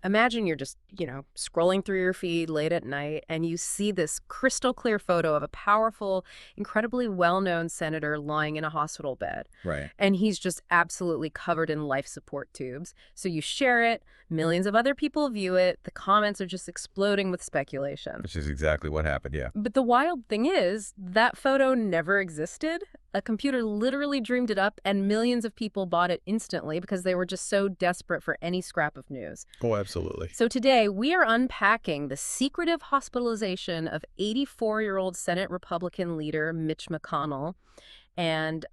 Imagine you're just, scrolling through your feed late at night and you see this crystal clear photo of a powerful, incredibly well-known senator lying in a hospital bed. Right. And he's just absolutely covered in life support tubes. So you share it, millions of other people view it, the comments are just exploding with speculation. Which is exactly what happened, yeah. But the wild thing is, that photo never existed. A computer literally dreamed it up, and millions of people bought it instantly because they were just so desperate for any scrap of news. Oh, absolutely. So today, we are unpacking the secretive hospitalization of 84-year-old Senate Republican leader Mitch McConnell, and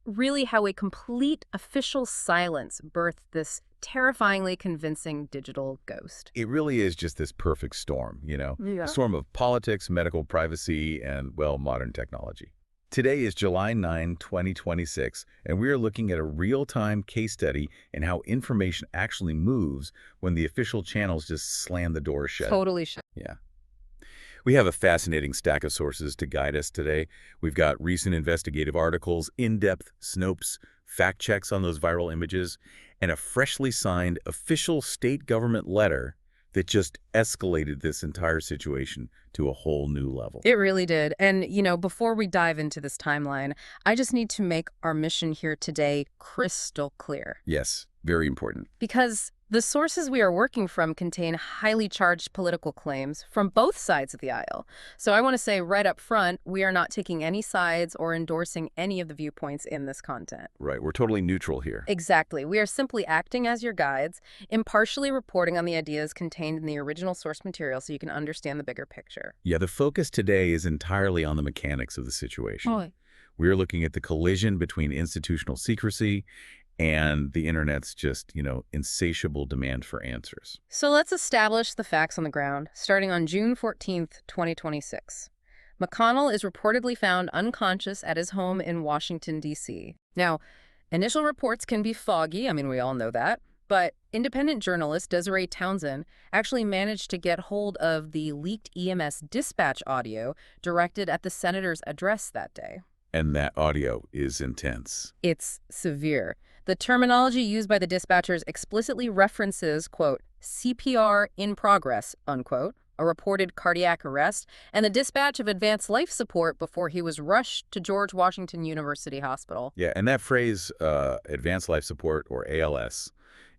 really how a complete official silence birthed this terrifyingly convincing digital ghost. It really is just this perfect storm, Yeah. A storm of politics, medical privacy, and, well, modern technology. Today is July 9, 2026, and we are looking at a real-time case study in how information actually moves when the official channels just slam the doors shut. Totally should. Yeah. We have a fascinating stack of sources to guide us today. We've got recent investigative articles, in-depth Snopes, fact checks on those viral images, and a freshly signed official state government letter that just escalated this entire situation to a whole new level. It really did. And, before we dive into this timeline, I just need to make our mission here today crystal clear. Yes, very important. Because the sources we are working from contain highly charged political claims from both sides of the aisle. So I want to say right up front, we are not taking any sides or endorsing any of the viewpoints in this content. Right, we're totally neutral here. Exactly. We are simply acting as your guides, impartially reporting on the ideas contained in the original source material so you can understand the bigger picture. Yeah, the focus today is entirely on the mechanics of the situation. Oh. We're looking at the collision between institutional secrecy and the internet's just, insatiable demand for answers. So let's establish the facts on the ground, starting on June 14th, 2026. McConnell is reportedly found unconscious at his home in Washington, D.C. Now, initial reports can be foggy, we all know that, but independent journalist Desiree Townsend actually managed to get hold of the leaked EMS dispatch audio directed at the senator's address that day. And that audio is intense. It's severe. The terminology used by the dispatchers explicitly references, quote, CPR in progress, unquote, a reported cardiac arrest, and the dispatch of advanced life support before he was rushed to George Washington University Hospital. Yeah, and that phrase, advanced life support, or ALS,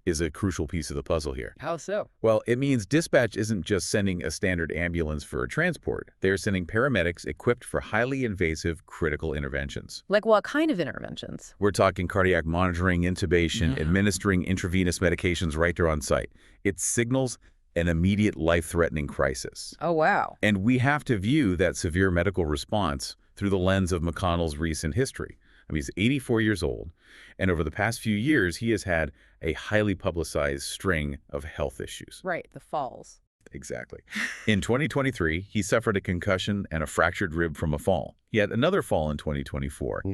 is a crucial piece of the puzzle here. How so? Well, it means dispatch isn't just sending a standard ambulance for a transport. They're sending paramedics equipped for highly invasive critical interventions. Like what kind of interventions? We're talking cardiac monitoring, intubation, administering intravenous medications right there on site. It signals an immediate life-threatening crisis. Oh, wow. And we have to view that severe medical response through the lens of McConnell's recent history. He's 84 years old, and over the past few years, he has had a highly publicized string of health issues. Right, the falls. Exactly. In 2023, he suffered a concussion and a fractured rib from a fall. He had another fall in 2024,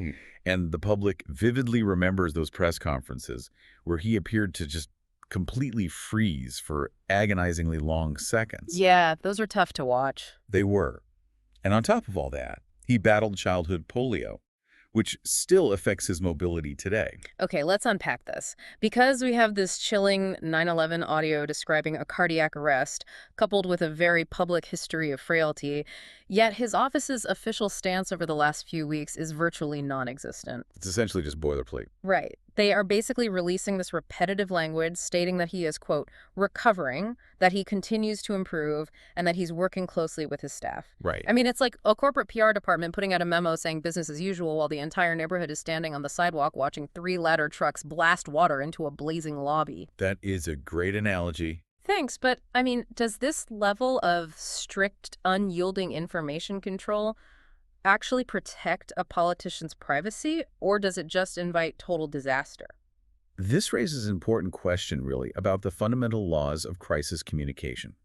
and the public vividly remembers those press conferences where he appeared to just completely freeze for agonizingly long seconds. Yeah, those are tough to watch. They were. And on top of all that, he battled childhood polio, which still affects his mobility today. Okay, let's unpack this. Because we have this chilling 9/11 audio describing a cardiac arrest, coupled with a very public history of frailty, yet his office's official stance over the last few weeks is virtually non-existent. It's essentially just boilerplate. Right. They are basically releasing this repetitive language stating that he is, quote, recovering, that he continues to improve, and that he's working closely with his staff. Right. It's like a corporate PR department putting out a memo saying business as usual while the entire neighborhood is standing on the sidewalk watching 3 ladder trucks blast water into a blazing lobby. That is a great analogy. Thanks, but does this level of strict, unyielding information control actually protect a politician's privacy, or does it just invite total disaster? This raises an important question, really, about the fundamental laws of crisis communication.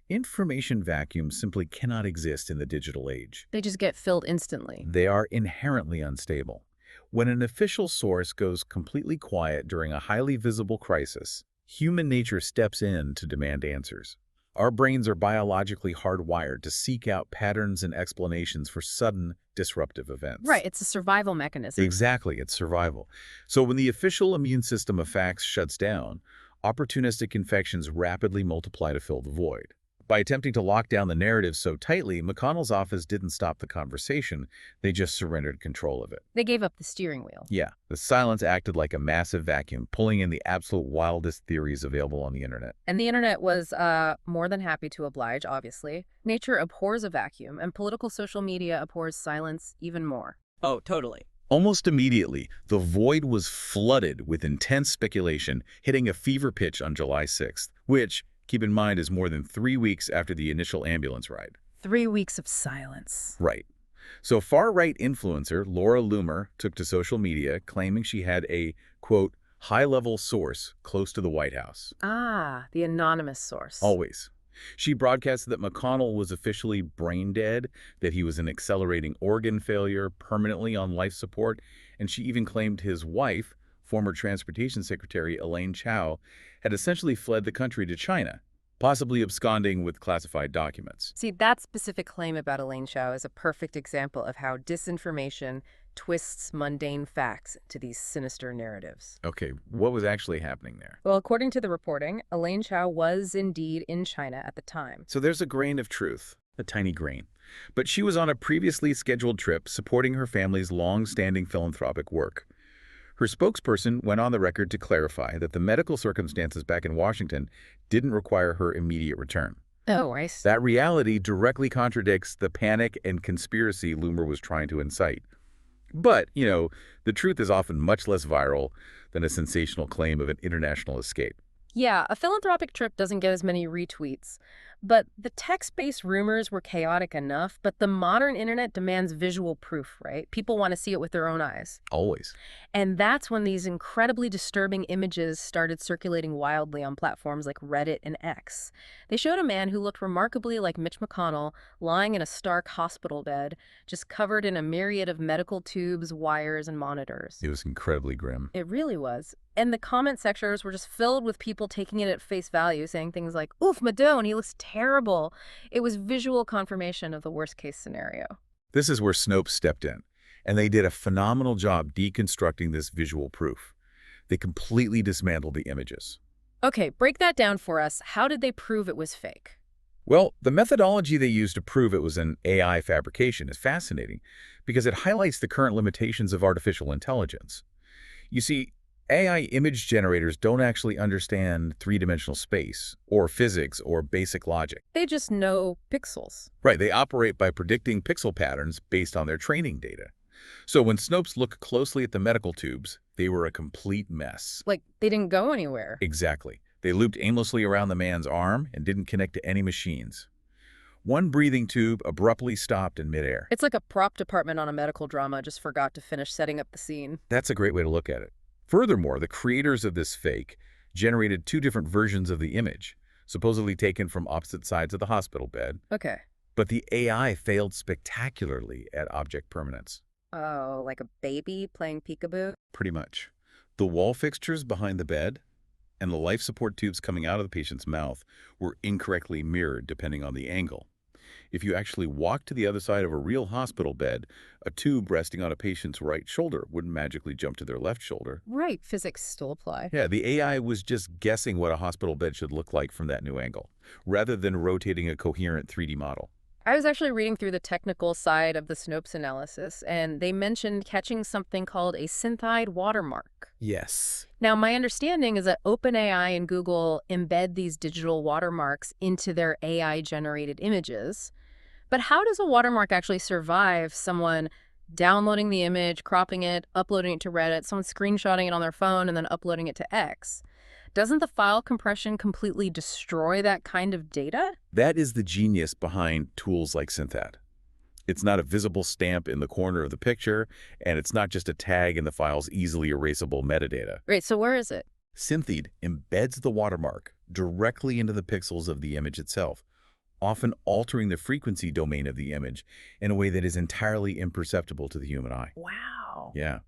Information vacuums simply cannot exist in the digital age. They just get filled instantly. They are inherently unstable. When an official source goes completely quiet during a highly visible crisis, human nature steps in to demand answers. Our brains are biologically hardwired to seek out patterns and explanations for sudden, disruptive events. Right, it's a survival mechanism. Exactly, it's survival. So when the official immune system of facts shuts down, opportunistic infections rapidly multiply to fill the void. By attempting to lock down the narrative so tightly, McConnell's office didn't stop the conversation, they just surrendered control of it. They gave up the steering wheel. Yeah, the silence acted like a massive vacuum, pulling in the absolute wildest theories available on the internet. And the internet was more than happy to oblige, obviously. Nature abhors a vacuum, and political social media abhors silence even more. Oh, totally. Almost immediately, the void was flooded with intense speculation, hitting a fever pitch on July 6th, which, keep in mind, is more than 3 weeks after the initial ambulance ride. 3 weeks of silence. Right. So far-right influencer Laura Loomer took to social media claiming she had a, quote, high-level source close to the White House. Ah, the anonymous source. Always. She broadcasted that McConnell was officially brain dead, that he was an accelerating organ failure, permanently on life support, and she even claimed his wife, former Transportation Secretary Elaine Chao, had essentially fled the country to China, possibly absconding with classified documents. See, that specific claim about Elaine Chao is a perfect example of how disinformation twists mundane facts to these sinister narratives. Okay, what was actually happening there? Well, according to the reporting, Elaine Chao was indeed in China at the time. So there's a grain of truth, a tiny grain. But she was on a previously scheduled trip supporting her family's long-standing philanthropic work. Her spokesperson went on the record to clarify that the medical circumstances back in Washington didn't require her immediate return. Oh, I see. That reality directly contradicts the panic and conspiracy Loomer was trying to incite. But, the truth is often much less viral than a sensational claim of an international escape. Yeah, a philanthropic trip doesn't get as many retweets. But the text-based rumors were chaotic enough, but the modern internet demands visual proof, right? People want to see it with their own eyes. Always. And that's when these incredibly disturbing images started circulating wildly on platforms like Reddit and X. They showed a man who looked remarkably like Mitch McConnell lying in a stark hospital bed, just covered in a myriad of medical tubes, wires, and monitors. It was incredibly grim. It really was. And the comment sections were just filled with people taking it at face value, saying things like, "Oof, Madone, he looks terrible." It was visual confirmation of the worst-case scenario. This is where Snopes stepped in, and they did a phenomenal job deconstructing this visual proof. They completely dismantled the images. Okay, break that down for us. How did they prove it was fake? Well, the methodology they used to prove it was an AI fabrication is fascinating because it highlights the current limitations of artificial intelligence. You see, AI image generators don't actually understand three-dimensional space, or physics, or basic logic. They just know pixels. Right, they operate by predicting pixel patterns based on their training data. So when Snopes looked closely at the medical tubes, they were a complete mess. Like, they didn't go anywhere. Exactly. They looped aimlessly around the man's arm and didn't connect to any machines. One breathing tube abruptly stopped in midair. It's like a prop department on a medical drama just forgot to finish setting up the scene. That's a great way to look at it. Furthermore, the creators of this fake generated 2 different versions of the image, supposedly taken from opposite sides of the hospital bed. Okay. But the AI failed spectacularly at object permanence. Oh, like a baby playing peekaboo? Pretty much. The wall fixtures behind the bed and the life support tubes coming out of the patient's mouth were incorrectly mirrored depending on the angle. If you actually walk to the other side of a real hospital bed, a tube resting on a patient's right shoulder wouldn't magically jump to their left shoulder. Right, physics still apply. Yeah, the AI was just guessing what a hospital bed should look like from that new angle, rather than rotating a coherent 3D model. I was actually reading through the technical side of the Snopes analysis, and they mentioned catching something called a synthide watermark. Yes. Now, my understanding is that OpenAI and Google embed these digital watermarks into their AI-generated images. But how does a watermark actually survive someone downloading the image, cropping it, uploading it to Reddit, someone screenshotting it on their phone, and then uploading it to X? Doesn't the file compression completely destroy that kind of data? That is the genius behind tools like Synthat. It's not a visible stamp in the corner of the picture, and it's not just a tag in the file's easily erasable metadata. Right, so where is it? Synthed embeds the watermark directly into the pixels of the image itself, often altering the frequency domain of the image in a way that is entirely imperceptible to the human eye. Wow. Yeah.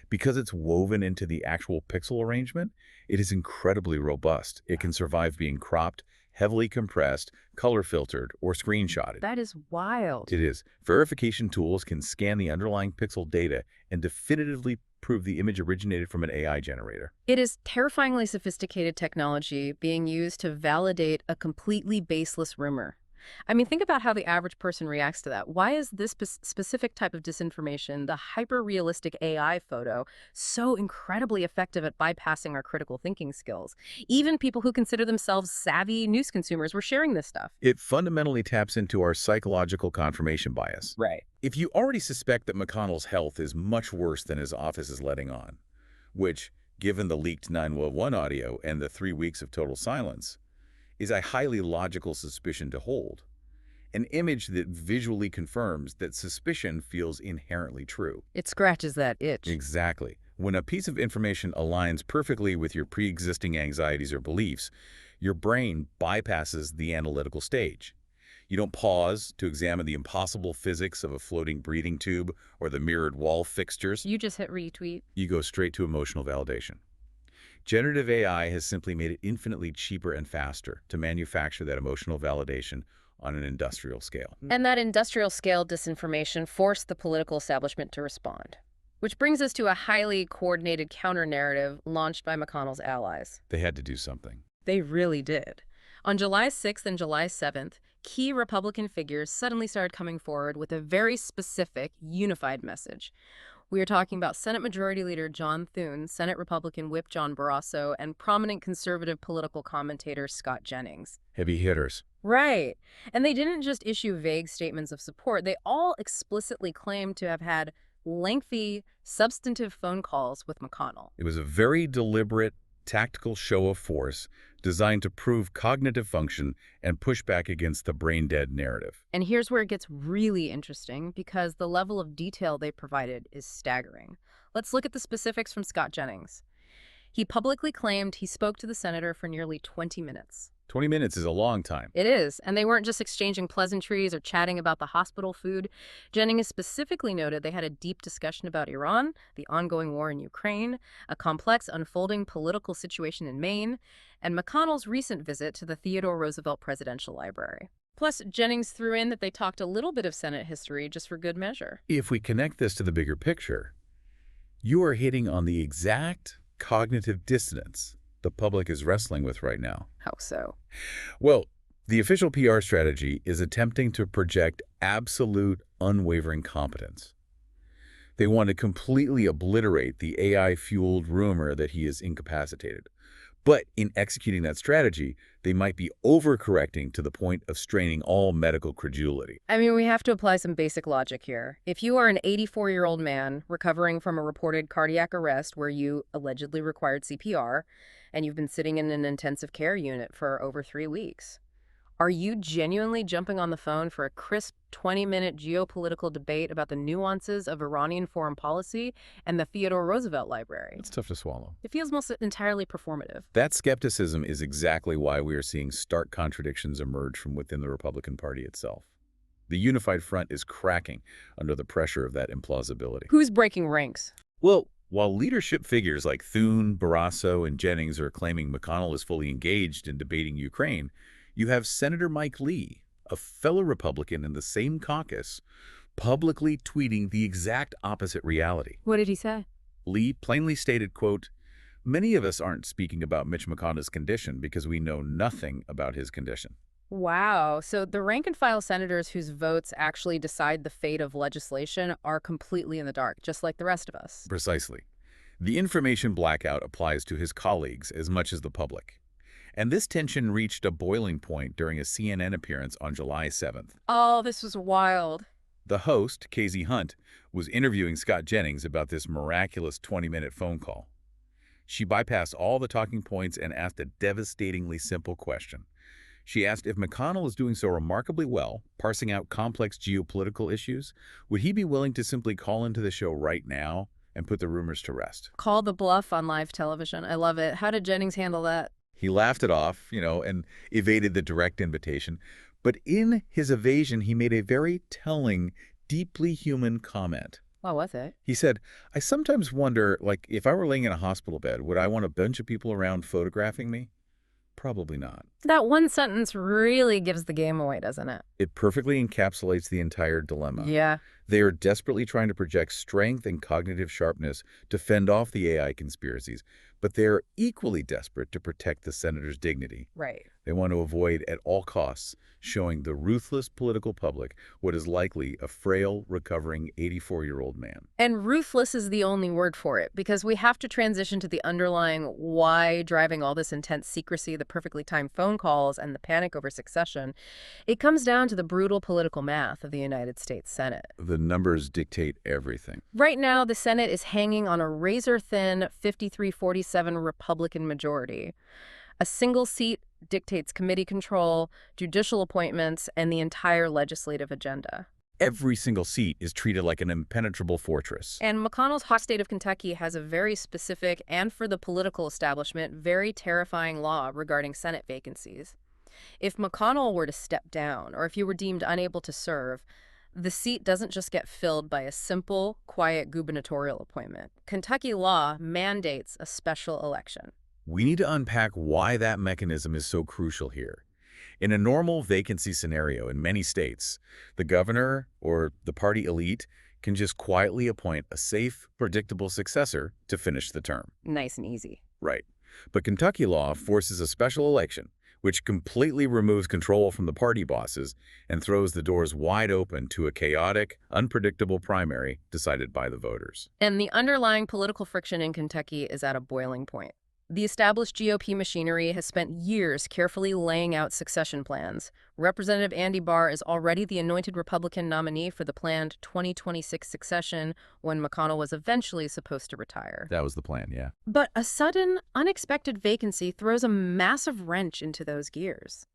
Because it's woven into the actual pixel arrangement, it is incredibly robust. It can survive being cropped, heavily compressed, color filtered, or screenshotted. That is wild. It is. Verification tools can scan the underlying pixel data and definitively prove the image originated from an AI generator. It is terrifyingly sophisticated technology being used to validate a completely baseless rumor. I mean, think about how the average person reacts to that. Why is this specific type of disinformation, the hyper-realistic AI photo, so incredibly effective at bypassing our critical thinking skills? Even people who consider themselves savvy news consumers were sharing this stuff. It fundamentally taps into our psychological confirmation bias. Right. If you already suspect that McConnell's health is much worse than his office is letting on, which, given the leaked 911 audio and the 3 weeks of total silence, is a highly logical suspicion to hold. An image that visually confirms that suspicion feels inherently true. It scratches that itch. Exactly. When a piece of information aligns perfectly with your pre-existing anxieties or beliefs, your brain bypasses the analytical stage. You don't pause to examine the impossible physics of a floating breathing tube or the mirrored wall fixtures. You just hit retweet. You go straight to emotional validation. Generative AI has simply made it infinitely cheaper and faster to manufacture that emotional validation on an industrial scale. And that industrial scale disinformation forced the political establishment to respond. Which brings us to a highly coordinated counter-narrative launched by McConnell's allies. They had to do something. They really did. On July 6th and July 7th, key Republican figures suddenly started coming forward with a very specific, unified message. We are talking about Senate Majority Leader John Thune, Senate Republican Whip John Barrasso, and prominent conservative political commentator Scott Jennings. Heavy hitters. Right. And they didn't just issue vague statements of support. They all explicitly claimed to have had lengthy, substantive phone calls with McConnell. It was a very deliberate, tactical show of force designed to prove cognitive function and push back against the brain-dead narrative. And here's where it gets really interesting, because the level of detail they provided is staggering. Let's look at the specifics from Scott Jennings. He publicly claimed he spoke to the senator for nearly 20 minutes. 20 minutes is a long time. It is, and they weren't just exchanging pleasantries or chatting about the hospital food. Jennings specifically noted they had a deep discussion about Iran, the ongoing war in Ukraine, a complex unfolding political situation in Maine, and McConnell's recent visit to the Theodore Roosevelt Presidential Library. Plus, Jennings threw in that they talked a little bit of Senate history just for good measure. If we connect this to the bigger picture, you are hitting on the exact cognitive dissonance the public is wrestling with right now. How so? Well, the official PR strategy is attempting to project absolute, unwavering competence. They want to completely obliterate the AI-fueled rumor that he is incapacitated. But in executing that strategy, they might be overcorrecting to the point of straining all medical credulity. I mean, we have to apply some basic logic here. If you are an 84-year-old man recovering from a reported cardiac arrest where you allegedly required CPR, and you've been sitting in an intensive care unit for over 3 weeks, are you genuinely jumping on the phone for a crisp 20-minute geopolitical debate about the nuances of Iranian foreign policy and the Theodore Roosevelt Library? It's tough to swallow. It feels most entirely performative. That skepticism is exactly why we are seeing stark contradictions emerge from within the Republican Party itself. The unified front is cracking under the pressure of that implausibility. Who's breaking ranks? Well, while leadership figures like Thune, Barrasso, and Jennings are claiming McConnell is fully engaged in debating Ukraine, you have Senator Mike Lee, a fellow Republican in the same caucus, publicly tweeting the exact opposite reality. What did he say? Lee plainly stated, quote, "Many of us aren't speaking about Mitch McConnell's condition because we know nothing about his condition." Wow. So the rank-and-file senators whose votes actually decide the fate of legislation are completely in the dark, just like the rest of us. Precisely. The information blackout applies to his colleagues as much as the public. And this tension reached a boiling point during a CNN appearance on July 7th. Oh, this was wild. The host, Casey Hunt, was interviewing Scott Jennings about this miraculous 20-minute phone call. She bypassed all the talking points and asked a devastatingly simple question. She asked if McConnell is doing so remarkably well, parsing out complex geopolitical issues, would he be willing to simply call into the show right now and put the rumors to rest? Call the bluff on live television. I love it. How did Jennings handle that? He laughed it off, and evaded the direct invitation. But in his evasion, he made a very telling, deeply human comment. What was it? He said, "I sometimes wonder, if I were laying in a hospital bed, would I want a bunch of people around photographing me? Probably not." That one sentence really gives the game away, doesn't it? It perfectly encapsulates the entire dilemma. Yeah. They are desperately trying to project strength and cognitive sharpness to fend off the AI conspiracies, but they are equally desperate to protect the senator's dignity. Right. They want to avoid at all costs showing the ruthless political public what is likely a frail, recovering 84-year-old man. And ruthless is the only word for it, because we have to transition to the underlying why driving all this intense secrecy, the perfectly timed phone calls, and the panic over succession. It comes down to the brutal political math of the United States Senate. The numbers dictate everything. Right now, the Senate is hanging on a razor-thin 53-47 Republican majority. A single seat dictates committee control, judicial appointments, and the entire legislative agenda. Every single seat is treated like an impenetrable fortress. And McConnell's hot state of Kentucky has a very specific, and for the political establishment, very terrifying law regarding Senate vacancies. If McConnell were to step down, or if you were deemed unable to serve, the seat doesn't just get filled by a simple, quiet gubernatorial appointment. Kentucky law mandates a special election. We need to unpack why that mechanism is so crucial here. In a normal vacancy scenario in many states, the governor or the party elite can just quietly appoint a safe, predictable successor to finish the term. Nice and easy. Right. But Kentucky law forces a special election, which completely removes control from the party bosses and throws the doors wide open to a chaotic, unpredictable primary decided by the voters. And the underlying political friction in Kentucky is at a boiling point. The established GOP machinery has spent years carefully laying out succession plans. Representative Andy Barr is already the anointed Republican nominee for the planned 2026 succession when McConnell was eventually supposed to retire. That was the plan, yeah. But a sudden, unexpected vacancy throws a massive wrench into those gears.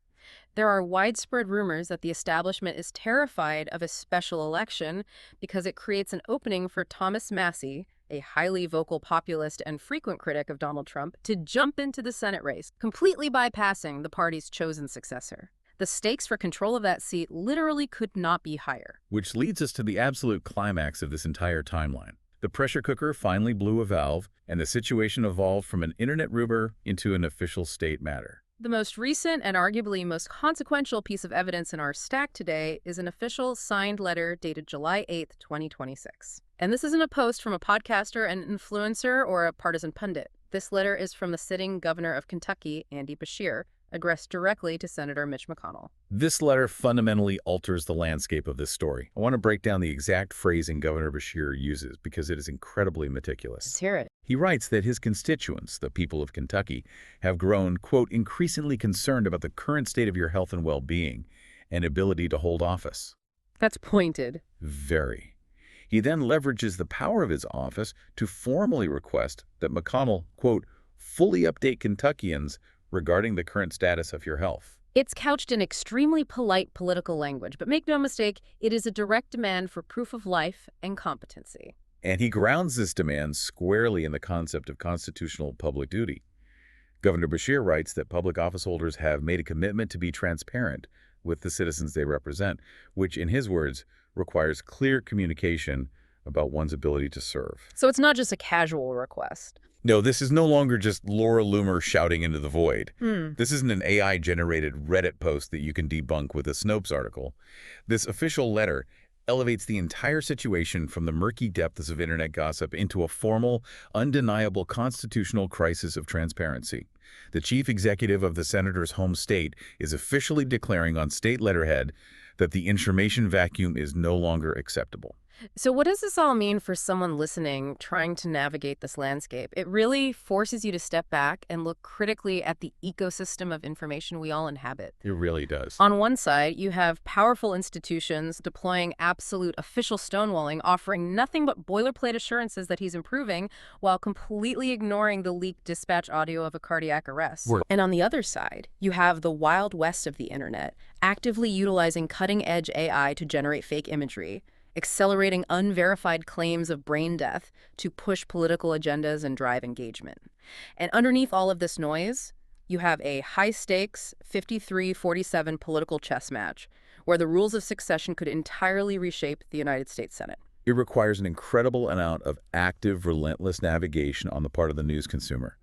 There are widespread rumors that the establishment is terrified of a special election because it creates an opening for Thomas Massie, a highly vocal populist and frequent critic of Donald Trump, to jump into the Senate race, completely bypassing the party's chosen successor. The stakes for control of that seat literally could not be higher. Which leads us to the absolute climax of this entire timeline. The pressure cooker finally blew a valve, and the situation evolved from an internet rumor into an official state matter. The most recent and arguably most consequential piece of evidence in our stack today is an official signed letter dated July 8th, 2026. And this isn't a post from a podcaster, an influencer, or a partisan pundit. This letter is from the sitting governor of Kentucky, Andy Beshear, addressed directly to Senator Mitch McConnell. This letter fundamentally alters the landscape of this story. I want to break down the exact phrasing Governor Beshear uses because it is incredibly meticulous. Let's hear it. He writes that his constituents, the people of Kentucky, have grown, quote, increasingly concerned about the current state of your health and well-being and ability to hold office. That's pointed. Very. He then leverages the power of his office to formally request that McConnell, quote, fully update Kentuckians regarding the current status of your health. It's couched in extremely polite political language, but make no mistake, it is a direct demand for proof of life and competency. And he grounds this demand squarely in the concept of constitutional public duty. Governor Beshear writes that public office holders have made a commitment to be transparent with the citizens they represent, which, in his words, requires clear communication about one's ability to serve. So it's not just a casual request. No, this is no longer just Laura Loomer shouting into the void. This isn't an AI-generated Reddit post that you can debunk with a Snopes article. This official letter elevates the entire situation from the murky depths of internet gossip into a formal, undeniable constitutional crisis of transparency. The chief executive of the senator's home state is officially declaring on state letterhead that the information vacuum is no longer acceptable. So what does this all mean for someone listening, trying to navigate this landscape? It really forces you to step back and look critically at the ecosystem of information we all inhabit. It really does. On one side, you have powerful institutions deploying absolute official stonewalling, offering nothing but boilerplate assurances that he's improving, while completely ignoring the leaked dispatch audio of a cardiac arrest. And on the other side, you have the wild west of the internet, actively utilizing cutting-edge AI to generate fake imagery, accelerating unverified claims of brain death to push political agendas and drive engagement. And underneath all of this noise, you have a high-stakes 53-47 political chess match where the rules of succession could entirely reshape the United States Senate. It requires an incredible amount of active, relentless navigation on the part of the news consumer.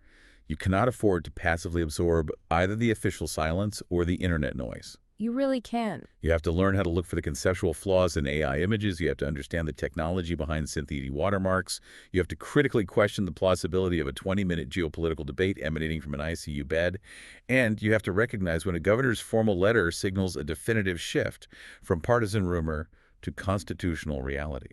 You cannot afford to passively absorb either the official silence or the internet noise. You really can. You have to learn how to look for the conceptual flaws in AI images. You have to understand the technology behind synthetic watermarks. You have to critically question the plausibility of a 20-minute geopolitical debate emanating from an ICU bed. And you have to recognize when a governor's formal letter signals a definitive shift from partisan rumor to constitutional reality.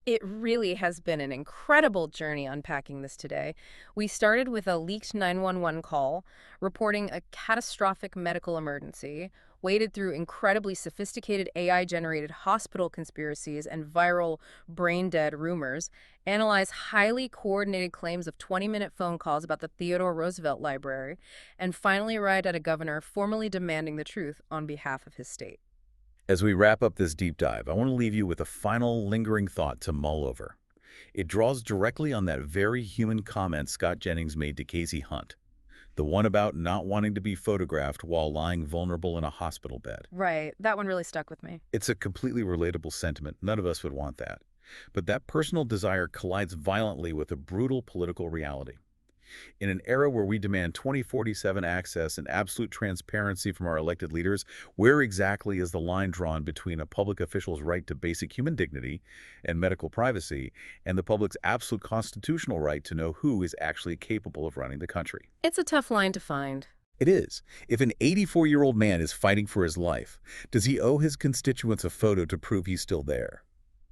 It really has been an incredible journey unpacking this today. We started with a leaked 911 call reporting a catastrophic medical emergency, waded through incredibly sophisticated AI-generated hospital conspiracies and viral brain-dead rumors, analyzed highly coordinated claims of 20-minute phone calls about the Theodore Roosevelt Library, and finally arrived at a governor formally demanding the truth on behalf of his state. As we wrap up this deep dive, I want to leave you with a final lingering thought to mull over. It draws directly on that very human comment Scott Jennings made to Casey Hunt, the one about not wanting to be photographed while lying vulnerable in a hospital bed. Right, that one really stuck with me. It's a completely relatable sentiment. None of us would want that. But that personal desire collides violently with a brutal political reality. In an era where we demand 2047 access and absolute transparency from our elected leaders, where exactly is the line drawn between a public official's right to basic human dignity and medical privacy and the public's absolute constitutional right to know who is actually capable of running the country? It's a tough line to find. It is. If an 84-year-old man is fighting for his life, does he owe his constituents a photo to prove he's still there?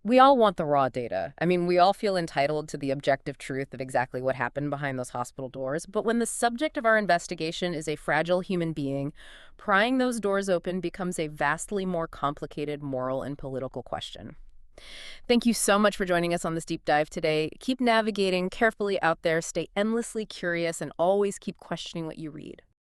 We all want the raw data. I mean, we all feel entitled to the objective truth of exactly what happened behind those hospital doors. But when the subject of our investigation is a fragile human being, prying those doors open becomes a vastly more complicated moral and political question. Thank you so much for joining us on this deep dive today. Keep navigating carefully out there, stay endlessly curious, and always keep questioning what you read.